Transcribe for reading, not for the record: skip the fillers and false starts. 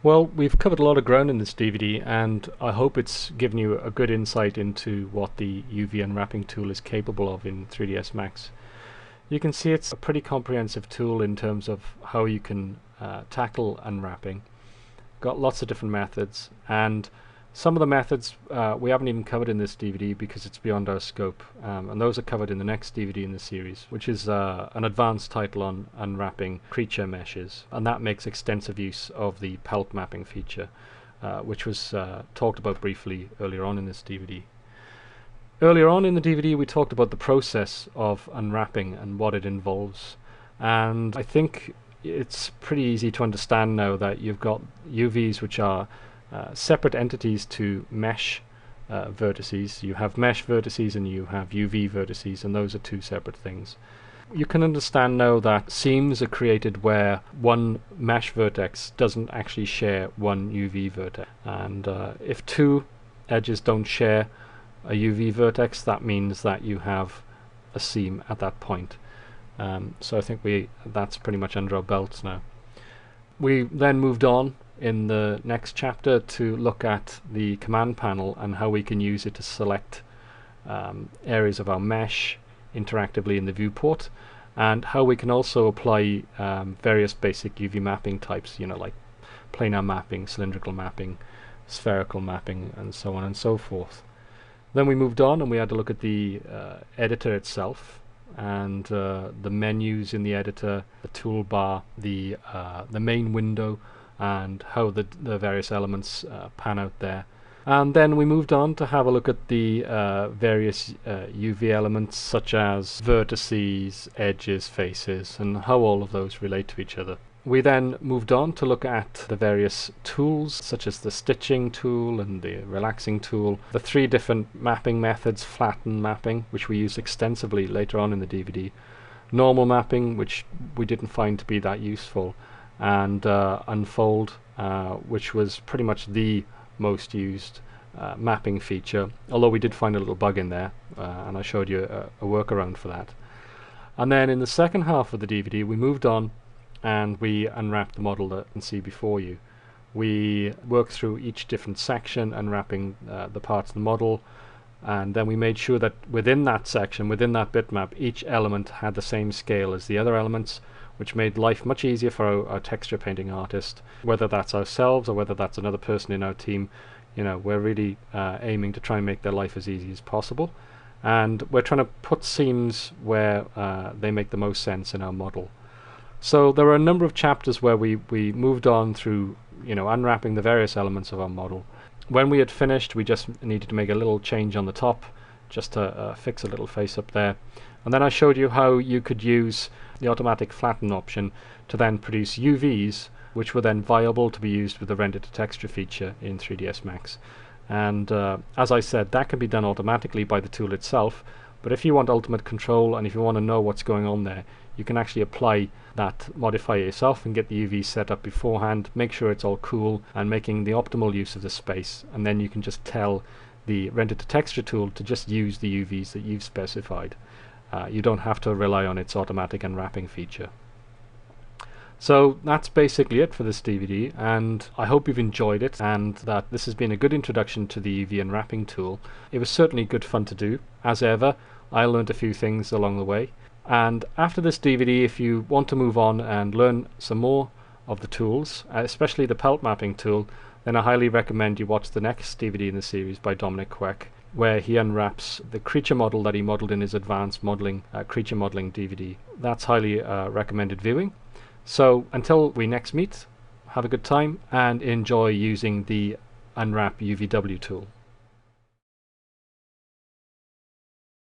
Well, we've covered a lot of ground in this DVD, and I hope it's given you a good insight into what the UV unwrapping tool is capable of in 3ds Max. You can see it's a pretty comprehensive tool in terms of how you can tackle unwrapping. Got lots of different methods, and some of the methods we haven't even covered in this DVD because it's beyond our scope, and those are covered in the next DVD in the series, which is an advanced title on unwrapping creature meshes, and that makes extensive use of the pelt mapping feature, which was talked about briefly earlier on in this DVD. Earlier on in the DVD we talked about the process of unwrapping and what it involves, and I think it's pretty easy to understand now that you've got UVs which are separate entities to mesh vertices. You have mesh vertices and you have UV vertices, and those are two separate things. You can understand now that seams are created where one mesh vertex doesn't actually share one UV vertex, and if two edges don't share a UV vertex, that means that you have a seam at that point. So I think that's pretty much under our belts now. We then moved on in the next chapter to look at the command panel and how we can use it to select areas of our mesh interactively in the viewport, and how we can also apply various basic UV mapping types, like planar mapping, cylindrical mapping, spherical mapping, and so on and so forth. Then we moved on and we had to look at the editor itself, and the menus in the editor, the toolbar, the main window, and how the various elements pan out there. And then we moved on to have a look at the various UV elements such as vertices, edges, faces, and how all of those relate to each other. We then moved on to look at the various tools such as the stitching tool and the relaxing tool, the three different mapping methods: flatten mapping, which we used extensively later on in the DVD, normal mapping, which we didn't find to be that useful, and unfold, which was pretty much the most used mapping feature, although we did find a little bug in there, and I showed you a workaround for that. And then in the second half of the DVD we moved on and we unwrapped the model that you can see before you. We worked through each different section, unwrapping the parts of the model, and then we made sure that within that section, within that bitmap, each element had the same scale as the other elements, which made life much easier for our texture painting artist, whether that's ourselves or whether that's another person in our team. We're really aiming to try and make their life as easy as possible, and we're trying to put seams where they make the most sense in our model. So there were a number of chapters where we moved on through unwrapping the various elements of our model. When we had finished, we just needed to make a little change on the top, just to fix a little face up there, and then I showed you how you could use the automatic flatten option to then produce UVs, which were then viable to be used with the render to texture feature in 3ds Max. And as I said, that can be done automatically by the tool itself, but if you want ultimate control and if you want to know what's going on there, you can actually apply that modifier yourself and get the UV set up beforehand, make sure it's all cool and making the optimal use of the space, and then you can just tell the render to texture tool to just use the UVs that you've specified. You don't have to rely on its automatic unwrapping feature. So that's basically it for this DVD, and I hope you've enjoyed it and that this has been a good introduction to the UV unwrapping tool. It was certainly good fun to do. As ever, I learned a few things along the way, and after this DVD, if you want to move on and learn some more of the tools, especially the pelt mapping tool, then I highly recommend you watch the next DVD in the series by Dominic Quek, where he unwraps the creature model that he modeled in his advanced modeling creature modeling DVD. That's highly recommended viewing. So until we next meet, have a good time and enjoy using the Unwrap UVW tool.